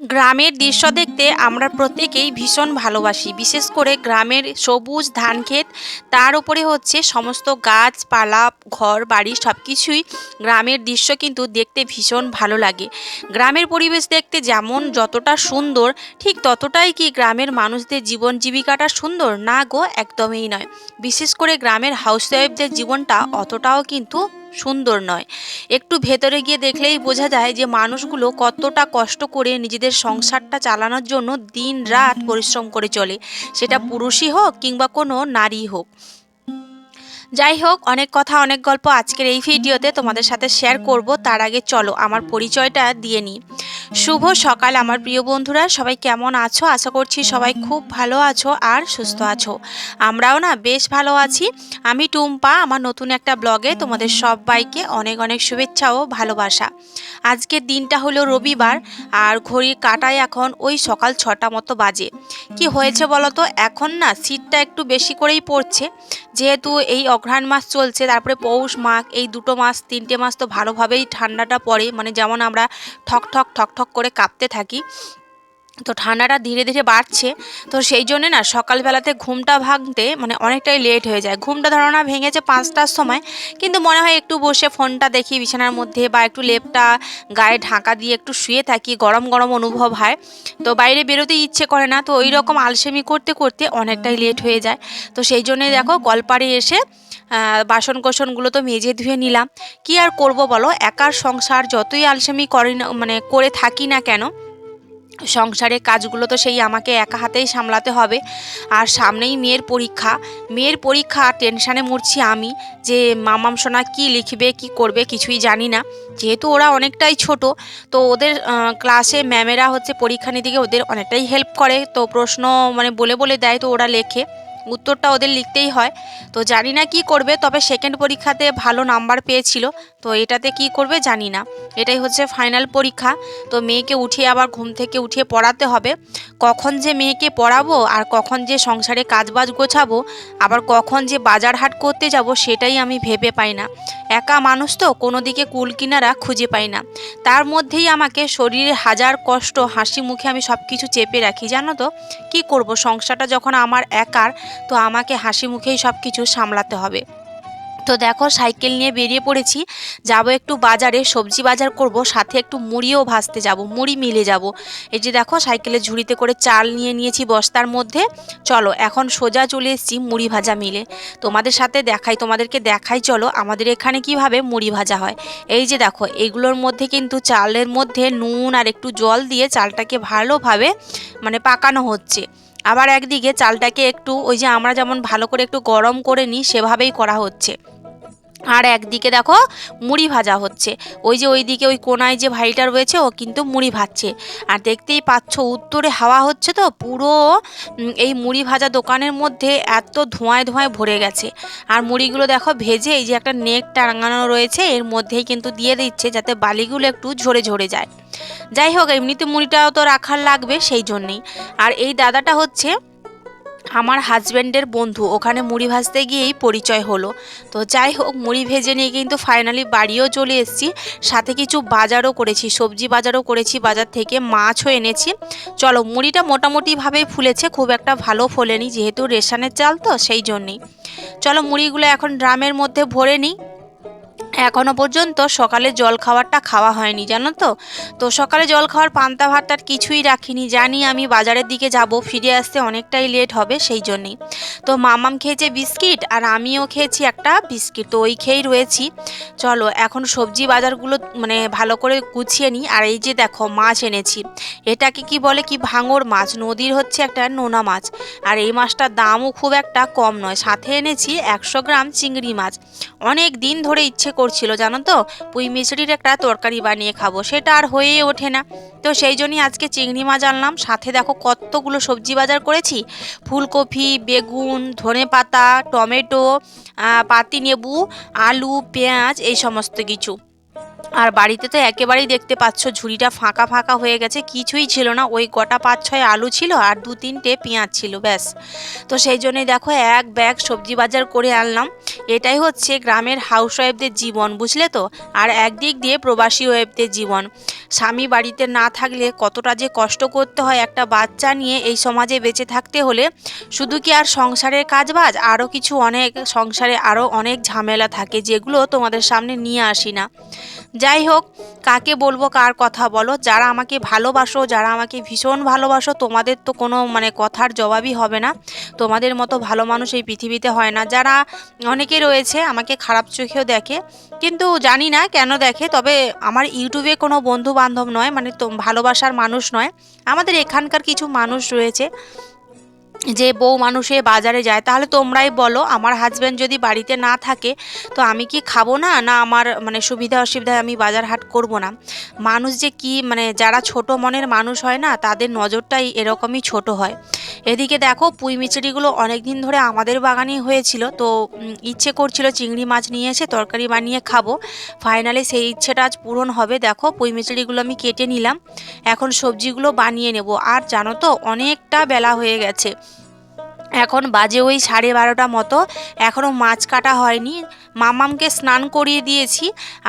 গ্রামের দৃশ্য দেখতে আমরা প্রত্যেকেই ভীষণ ভালোবাসি। বিশেষ করে গ্রামের সবুজ ধানক্ষেত, তার উপরে হচ্ছে সমস্ত গাছপালা, ঘর বাড়ি সব কিছুই। গ্রামের দৃশ্য কিন্তু দেখতে ভীষণ ভালো লাগে। গ্রামের পরিবেশ দেখতে যেমন যতটা সুন্দর, ঠিক ততটাই কি গ্রামের মানুষদের জীবন জীবিকাটা সুন্দর? না গো, একদমই নয়। বিশেষ করে গ্রামের হাউসওয়াইফদের জীবনটা অতটাও কিন্তু সুন্দর নয়। একটু ভেতরে গিয়ে দেখলেই বোঝা যায় যে মানুষগুলো কতটা কষ্ট করে নিজেদের সংসারটা চালানোর জন্য দিন রাত পরিশ্রম করে চলে, সেটা পুরুষই হোক কিংবা কোনো নারী হোক। যাই হোক, অনেক কথা অনেক গল্প আজকের এই ভিডিওতে তোমাদের সাথে শেয়ার করব। তার আগে চলো আমার পরিচয়টা দিয়ে নিই। শুভ সকাল আমার প্রিয় বন্ধুরা, সবাই কেমন আছো? আশা করছি সবাই খুব ভালো আছো আর সুস্থ আছো। আমরাও না বেশ ভালো আছি। আমি টুম্পা, আমার নতুন একটা ব্লগে তোমাদের সবাইকে অনেক অনেক শুভেচ্ছা ও ভালোবাসা। আজকের দিনটা হলো রবিবার, আর ঘড়ির কাঁটায় এখন ওই সকাল 6টা মতো বাজে। কি হয়েছে বলো তো, এখন না শীতটা একটু বেশি করেই পড়ছে। যেহেতু এই অঘ্রাণ মাস চলছে, তারপরে পৌষ মাঘ, এই দুটো মাস 3টে মাস তো ভালোভাবেই ঠান্ডাটা পড়ে, মানে যেমন আমরা ঠক ঠক ঠক ঠক করে কাঁপতে থাকি। তো ঠান্ডাটা ধীরে ধীরে বাড়ছে। তো সেই জন্যে না সকালবেলাতে ঘুমটা ভাঙতে মানে অনেকটাই লেট হয়ে যায়। ঘুমটা ধরো না ভেঙেছে 5টার সময়, কিন্তু মনে হয় একটু বসে ফোনটা দেখি বিছানার মধ্যে, বা একটু লেপটা গায়ে ঢাকা দিয়ে একটু শুয়ে থাকি, গরম গরম অনুভব হয়। তো বাইরে বেরোতেই ইচ্ছে করে না, তো ওই রকম আলসেমি করতে করতে অনেকটাই লেট হয়ে যায়। তো সেই জন্যে দেখো কলপাড়ে এসে বাসন কোসনগুলো তো মেজে ধুয়ে নিলাম। কি আর করব বলো, একার সংসার যতই আলসেমি করে না মানে করে থাকি না কেন, সংসারের কাজগুলো তো সেই আমাকে একা হাতেই সামলাতে হবে। আর সামনেই মেয়ের পরীক্ষা। মেয়ের পরীক্ষা, টেনশানে মরছি আমি যে মামাম সোনা কী লিখবে কি করবে কিছুই জানি না। যেহেতু ওরা অনেকটাই ছোট, তো ওদের ক্লাসে ম্যামেরা হচ্ছে পরীক্ষা নিতে গিয়ে ওদের অনেকটাই হেল্প করে, তো প্রশ্ন মানে বলে বলে দেয়, তো ওরা লেখে, উত্তরটা ওদের লিখতেই হয়। তো জানি না কি করবে, তবে সেকেন্ড পরীক্ষাতে ভালো নাম্বার পেয়েছিল। তো এটাতে কি করবে জানি না। এটাই হচ্ছে ফাইনাল পরীক্ষা। তো মেয়েকে উঠিয়ে আবার ঘুম থেকে উঠিয়ে পড়াতে হবে। কখন যে মেয়েকে পড়াবো, আর কখন যে সংসারে কাজবাজ গোছাবো, আবার কখন যে বাজার হাট করতে যাব, সেটাই আমি ভেবে পাই না। একা মানুষ তো, কোনো দিকে কুল কিনারা খুঁজে পাই না। তার মধ্যেই আমাকে শরীরে হাজার কষ্ট, হাসি মুখে আমি সব কিছু চেপে রাখি, জানো তো। কি করব, সংসারটা যখন আমার একার, তো আমাকে হাসি মুখেই সব কিছু সামলাতে হবে। তো দেখো সাইকেল নিয়ে বেরিয়ে পড়েছি, যাব একটু বাজারে, সবজি বাজার করব, সাথে একটু মুড়িও ভাজতে যাব, মুড়ি মিলে যাব। এই যে দেখো সাইকেলে ঝুড়িতে করে চাল নিয়ে নিয়েছি বস্তার মধ্যে। চলো এখন সোজা চলে এসেছি মুড়ি ভাজা মিলে। তোমাদের সাথে দেখাই, তোমাদেরকে দেখাই, চলো আমাদের এখানে কিভাবে মুড়ি ভাজা হয়। এই যে দেখো, এগুলোর মধ্যে কিন্তু চালের মধ্যে নুন আর একটু জল দিয়ে চালটাকে ভালোভাবে মানে পাকানো হচ্ছে। আবার একদিকে চালটাকে একটু ওই যে আমরা যেমন ভালো করে একটু গরম করে নিই, সেভাবেই করা হচ্ছে। আর একদিকে দেখো মুড়ি ভাজা হচ্ছে। ওই যে ওইদিকে ওই কোনায় যে ভাইটা রয়েছে, ও কিন্তু মুড়ি ভাজছে। আর দেখতেই পাচ্ছ উত্তরে হাওয়া হচ্ছে, তো পুরো এই মুড়ি ভাজা দোকানের মধ্যে এত ধোঁয়ায় ধোঁয়ায় ভরে গেছে। আর মুড়িগুলো দেখো ভেজে এই যে একটা নেট টাঙানো রয়েছে, এর মধ্যেই কিন্তু দিয়ে দিচ্ছে যাতে বালিগুলো একটু ঝরে ঝরে যায়। যাই হোক, এমনিতে মুড়িটাও তো রাখার লাগবে, সেই জন্যেই। আর এই দাদাটা হচ্ছে আমার হাজব্যান্ডের বন্ধু, ওখানে মুড়ি ভাজতে গিয়েই পরিচয় হলো। তো যাই হোক, মুড়ি ভেজে নিয়ে কিন্তু ফাইনালি বাড়িও চলে এসেছি। সাথে কিছু বাজারও করেছি, সবজি বাজারও করেছি, বাজার থেকে মাছও এনেছি। চলো, মুড়িটা মোটামুটিভাবেই ফুলেছে, খুব একটা ভালো ফোলেনি, যেহেতু রেশনের চাল তো সেই জন্যেই। চলো মুড়িগুলো এখন ড্রামের মধ্যে ভরে নিই। এখনো পর্যন্ত সকালে জল খাবারটা খাওয়া হয়নি, জানো তো। তো সকালে জল খাওয়ার পান্তা ভাত আর কিছুই রাখিনি, জানি আমি বাজারের দিকে যাব, ফিরে আসতে অনেকটাই লেট হবে, সেই জন্যেই। তো মামাম খেয়েছে বিস্কিট, আর আমিও খেয়েছি একটা বিস্কিট, তো ওই খেয়েই রয়েছি। চলো এখন সবজি বাজারগুলো মানে ভালো করে গুছিয়ে নিই। আর এই যে দেখো মাছ এনেছি, এটাকে কি বলে, কি ভাঙর মাছ, নদীর হচ্ছে একটা নোনা মাছ। আর এই মাছটার দামও খুব একটা কম নয়। সাথে এনেছি 100 গ্রাম চিংড়ি মাছ। অনেক দিন ধরে ইচ্ছে করছিল, জানো তো, পুঁই মিচড়ির একটা তরকারি বানিয়ে খাবো, সেটা আর হয়ে ওঠে না। তো সেই জন্যই আজকে চিংড়ি মাছ আনলাম। সাথে দেখো কতগুলো সবজি বাজার করেছি, ফুলকপি, বেগুন, ধনেপাতা, টমেটো, পাতিলেবু, আলু, পেঁয়াজ, এই সমস্ত কিছু। আর বাড়িতে তো একেবারেই দেখতে পাচ্ছ ঝুড়িটা ফাঁকা ফাঁকা হয়ে গেছে, কিছুই ছিল না, ওই গোটা 5-6 আলু ছিল আর 2-3টে পেঁয়াজ ছিল, ব্যাস। তো সেই জন্যই দেখো এক ব্যাগ সবজি বাজার করে আনলাম। এটাই হচ্ছে গ্রামের হাউসওয়াইফদের জীবন, বুঝলে তো। আর একদিক দিয়ে প্রবাসী ওয়াইফদের জীবন, স্বামী বাড়িতে না থাকলে কতটা যে কষ্ট করতে হয় একটা বাচ্চা নিয়ে এই সমাজে বেঁচে থাকতে হলে। শুধু কি আর সংসারের কাজবাজ, আরও কিছু অনেক সংসারে আরও অনেক ঝামেলা থাকে, যেগুলো তোমাদের সামনে নিয়ে আসি না। যাই হোক, কাকে বলবো কার কথা বলো, যারা আমাকে ভালোবাসো, যারা আমাকে ভীষণ ভালোবাসো, তোমাদের তো কোনো মানে কথার জবাবই হবে না। তোমাদের মতো ভালো মানুষ এই পৃথিবীতে হয় না। যারা অনেকে রয়েছে আমাকে খারাপ চোখেও দেখে, কিন্তু জানি না কেন দেখে, তবে আমার ইউটিউবে কোনো বন্ধু বান্ধব নয়, মানে তো ভালোবাসার মানুষ নয়। আমাদের এখানকার কিছু মানুষ রয়েছে যে বউ মানুষে বাজারে যায়, তাহলে তোমরাই বলো, আমার হাজব্যান্ড যদি বাড়িতে না থাকে তো আমি কি খাবো না, না আমার মানে সুবিধা অসুবিধায় আমি বাজার হাট করব না? মানুষ যে কি মানে যারা ছোট মনের মানুষ হয় না, তাদের নজরটাই এরকমই ছোট হয়। এদিকে দেখো পুঁই মিচড়িগুলো অনেক দিন ধরে আমাদের বাগানেই হয়েছিল, তো ইচ্ছে করছিল চিংড়ি মাছ নিয়ে এসে তরকারি বানিয়ে খাবো। ফাইনালি সেই ইচ্ছেটা আজ পূরণ হবে। দেখো পুঁই মিচড়িগুলো আমি কেটে নিলাম, এখন সবজিগুলো বানিয়ে নেব। আর জানো তো অনেকটা বেলা হয়ে গেছে, এখন বাজে ওই 12:30 মতো, এখনও মাছ কাটা হয়নি। মামামকে স্নান করিয়ে দিয়েছি,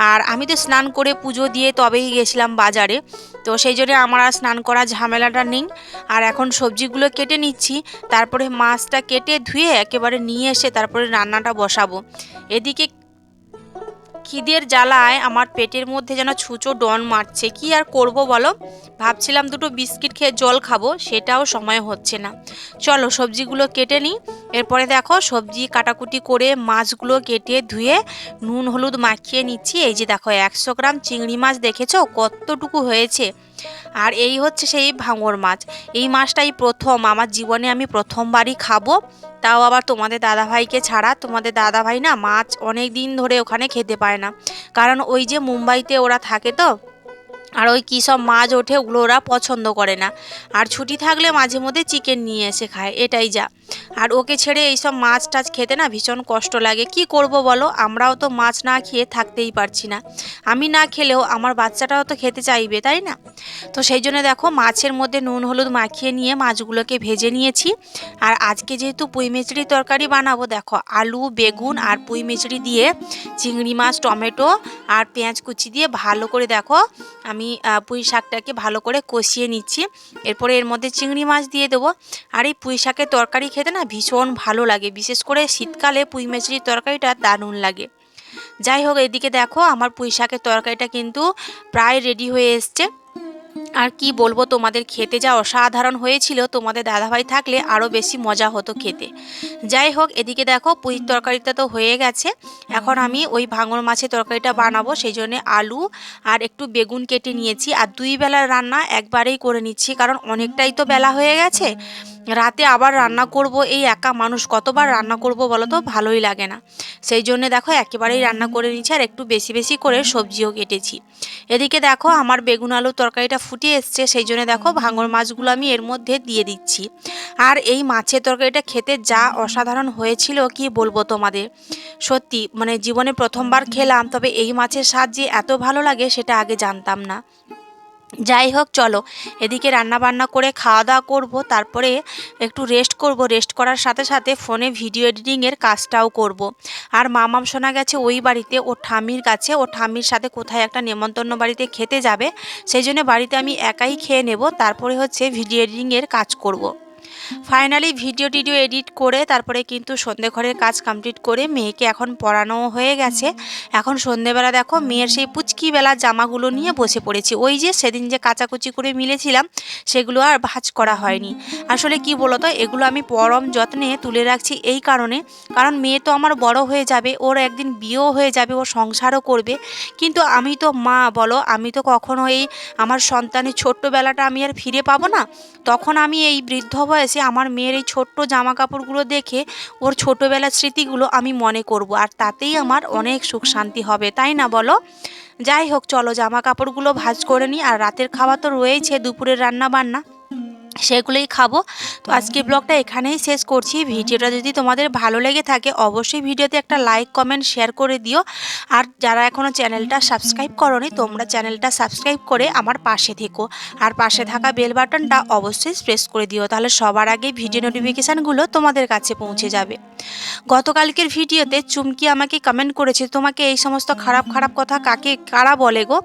আর আমি তো স্নান করে পুজো দিয়ে তবেই গেছিলাম বাজারে, তো সেই জন্য আমার আর স্নান করা ঝামেলাটা নেই। আর এখন সবজিগুলো কেটে নিচ্ছি, তারপরে মাছটা কেটে ধুয়ে একেবারে নিয়ে এসে তারপরে রান্নাটা বসাবো। এদিকে খিদের জ্বালায় আমার পেটের মধ্যে যেন ছুঁচো ডন মারছে, কি আর করব বলো। ভাবছিলাম দুটো বিস্কিট খেয়ে জল খাবো, সেটাও সময় হচ্ছে না। চলো সবজিগুলো কেটে নিই। এরপরে দেখো সবজি কাটাকুটি করে মাছগুলো কেটে ধুয়ে নুন হলুদ মাখিয়ে নিচ্ছি। এই যে দেখো 100 গ্রাম চিংড়ি মাছ, দেখেছো কতটুকু হয়েছে। আর এই হচ্ছে সেই ভাঙর মাছ। এই মাছটাই প্রথম আমার জীবনে আমি প্রথমবারই খাবো, তাও আবার তোমাদের দাদাভাইকে ছাড়া। তোমাদের দাদাভাই না মাছ অনেক দিন ধরে ওখানে খেতে পায় না, কারণ ওই যে মুম্বাইতে ওরা থাকে তো, আর ওই কী সব মাছ ওঠে ওগুলো ওরা পছন্দ করে না। আর ছুটি থাকলে মাঝে মধ্যে চিকেন নিয়ে এসে খায়, এটাই যা। আর ওকে ছেড়ে এইসব মাছ টাছ খেতে না ভীষণ কষ্ট লাগে। কি করব বলো, আমরাও তো মাছ না খেয়ে থাকতেই পারছি না। আমি না খেলেও আমার বাচ্চাটাও তো খেতে চাইবে, তাই না? তো সেই জন্য দেখো মাছের মধ্যে নুন হলুদ মাখিয়ে নিয়ে মাছগুলোকে ভেজে নিয়েছি। আর আজকে যেহেতু পুঁই মিচড়ি তরকারি বানাবো, দেখো আলু বেগুন আর পুঁই মিচড়ি দিয়ে চিংড়ি মাছ টমেটো আর পেঁয়াজ কুচি দিয়ে ভালো করে দেখো আমি পুঁই শাকটাকে ভালো করে কষিয়ে নিচ্ছি। এরপরে এর মধ্যে চিংড়ি মাছ দিয়ে দেবো। আর এই পুঁই শাকের তরকারি খেতে না ভীষণ ভালো লাগে, বিশেষ করে শীতকালে পুঁই মিচড়ির তরকারিটা দারুণ লাগে। যাই হোক, এদিকে দেখো আমার পুঁই শাকের তরকারিটা কিন্তু প্রায় রেডি হয়ে এসছে। আর কি বলবো তোমাদের, খেতে যা অসাধারণ হয়েছিল, তোমাদের দাদাভাই থাকলে আরও বেশি মজা হতো খেতে। যাই হোক, এদিকে দেখো পুঁই তরকারিটা তো হয়ে গেছে। এখন আমি ওই ভাঙর মাছের তরকারিটা বানাবো, সেই জন্যে আলু আর একটু বেগুন কেটে নিয়েছি। আর 2 বেলার রান্না একবারেই করে নিচ্ছি, কারণ অনেকটাই তো বেলা হয়ে গেছে। রাতে আবার রান্না করব, এই একা মানুষ কতবার রান্না করব বলো তো, ভালোই লাগে না। সেই জন্যে দেখো একেবারেই রান্না করে নিচ্ছি, আর একটু বেশি বেশি করে সবজিও কেটেছি। এদিকে দেখো আমার বেগুন আলু তরকারিটা ফুটে এসছে, সেই জন্য দেখো ভাঙর মাছগুলো আমি এর মধ্যে দিয়ে দিচ্ছি। আর এই মাছের তরকারিটা খেতে যা অসাধারণ হয়েছিল কি বলবো তোমাদের, সত্যি মানে জীবনে প্রথমবার খেলাম, তবে এই মাছের স্বাদ যে এত ভালো লাগে সেটা আগে জানতাম না। যাই হোক চলো, এদিকে রান্না বান্না করে খাওয়া দাওয়া করবো, তারপরে একটু রেস্ট করব। রেস্ট করার সাথে সাথে ফোনে ভিডিও এডিটিংয়ের কাজটাও করব। আর মামাম শোনা গেছে ওই বাড়িতে ওর ঠাম্মির কাছে, ওর ঠাম্মির সাথে কোথায় একটা নেমন্তন্ন বাড়িতে খেতে যাবে, সেই জন্য বাড়িতে আমি একাই খেয়ে নেব, তারপরে হচ্ছে ভিডিও এডিটিংয়ের কাজ করব। ফাইনালি ভিডিও টিডিও এডিট করে তারপরে কিন্তু সন্ধে ঘরের কাজ কমপ্লিট করে মেয়েকে এখন পড়ানো হয়ে গেছে। এখন সন্ধেবেলা দেখো মেয়ের সেই পুচকি বেলার জামাগুলো নিয়ে বসে পড়েছি। ওই যে সেদিন যে কাচাকুচি করে মিলেছিলাম সেগুলো আর ভাঁজ করা হয়নি। আসলে কি বলতো, এগুলো আমি পরম যত্নে তুলে রাখছি এই কারণে, কারণ মেয়ে তো আমার বড় হয়ে যাবে, ওর একদিন বিয়েও হয়ে যাবে, ও সংসারও করবে। কিন্তু আমি তো মা বলো, আমি তো কখনো এই আমার সন্তানের ছোট্টবেলাটা আমি আর ফিরে পাবো না। তখন আমি এই বৃদ্ধ বয়সে আমার মেয়ের এই ছোট্ট জামা কাপড়গুলো দেখে ওর ছোটোবেলার স্মৃতিগুলো আমি মনে করব, আর তাতেই আমার অনেক সুখ শান্তি হবে, তাই না বলো? যাই হোক চলো জামা কাপড়গুলো ভাঁজ করে নিই, আর রাতের খাওয়া তো রয়েছে, দুপুরের রান্না বান্না। সেগুলোই খাবো। তো আজকে ব্লগটা এখানেই শেষ করছি। ভিডিওটা যদি তোমাদের ভালো লেগে থাকে অবশ্যই ভিডিওতে একটা লাইক কমেন্ট শেয়ার করে দিও। আর যারা এখনও চ্যানেলটা সাবস্ক্রাইব করোনি তোমরা চ্যানেলটা সাবস্ক্রাইব করে আমার পাশে থেকো, আর পাশে থাকা বেল বাটনটা অবশ্যই প্রেস করে দিও, তাহলে সবার আগে ভিডিও নোটিফিকেশানগুলো তোমাদের কাছে পৌঁছে যাবে। গতকালকের ভিডিওতে চুমকি আমাকে কমেন্ট করেছে, তোমাকে এই সমস্ত খারাপ খারাপ কথা কারা বলে গো?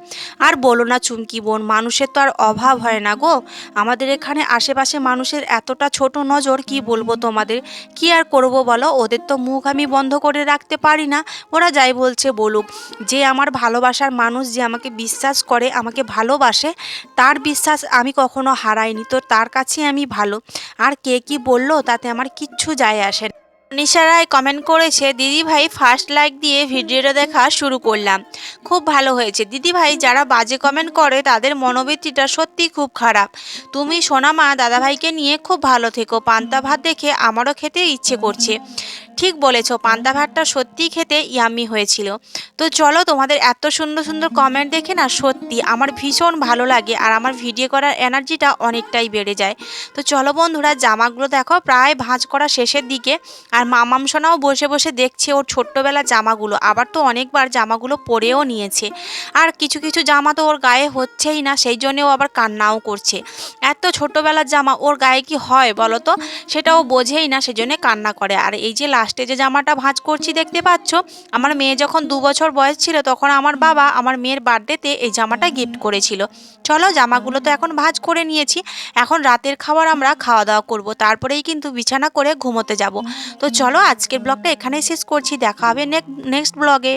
আর বলো না চুমকি বোন, মানুষের তো আর অভাব হয় না গো। আমাদের এখানে আশেপাশে মানুষের এতটা ছোট নজর, কি বলবো তোমাদের। কি আর করব বলো, ওদের তো মুখ আমি বন্ধ করে রাখতে পারি না। ওরা যাই বলছে বলুক। যে আমার ভালোবাসার মানুষ, যে আমাকে বিশ্বাস করে, আমাকে ভালোবাসে, তার বিশ্বাস আমি কখনো হারাইনি, তো তার কাছে আমি ভালো। আর কে কি বললো তাতে আমার কিচ্ছু যায় আসে না। নিশা রায় কমেন্ট করেছে, দিদি ভাই ফার্স্ট লাইক দিয়ে ভিডিওটা দেখা শুরু করলাম, খুব ভালো হয়েছে। দিদি ভাই যারা বাজে কমেন্ট করে তাদের মনোবৃত্তিটা সত্যি খুব খারাপ। তুমি সোনামা দাদাভাইকে নিয়ে খুব ভালো থেকো। পান্তা ভাত দেখে আমারও খেতে ইচ্ছে করছে। ঠিক বলেছো, পান্তা ভাতটা সত্যিই খেতে ইয়াম্মি হয়েছিল। তো চলো, তোমাদের এত সুন্দর সুন্দর কমেন্ট দেখে না সত্যি আমার ভীষণ ভালো লাগে, আর আমার ভিডিও করার এনার্জিটা অনেকটাই বেড়ে যায়। তো চলো বন্ধুরা, জামাগুলো দেখো প্রায় ভাঁজ করা শেষের দিকে, আর মামাম সোনাও বসে বসে দেখছে ওর ছোট্টবেলার জামাগুলো। আবার তো অনেকবার জামাগুলো পরেও নিয়েছে, আর কিছু কিছু জামা তো ওর গায়ে হচ্ছেই না, সেই জন্যে ও আবার কান্নাও করছে। এত ছোট্টবেলার জামা ওর গায়ে কি হয় বলো তো, সেটাও বোঝেই না, সেজন্য কান্না করে। আর এই যে লাস্টে যে জামাটা ভাঁজ করছি দেখতে পাচ্ছ, আমার মেয়ে যখন 2 বছর বয়স ছিল তখন আমার বাবা আমার মেয়ের বার্থডেতে এই জামাটা গিফট করেছিল। চলো, জামাগুলো তো এখন ভাঁজ করে নিয়েছি, এখন রাতের খাবার আমরা খাওয়া দাওয়া করব, তারপরেই কিন্তু বিছানা করে ঘুমোতে যাব। তো চলো, আজকের ব্লগটা এখানেই শেষ করছি, দেখা হবে নেক্সট ব্লগে।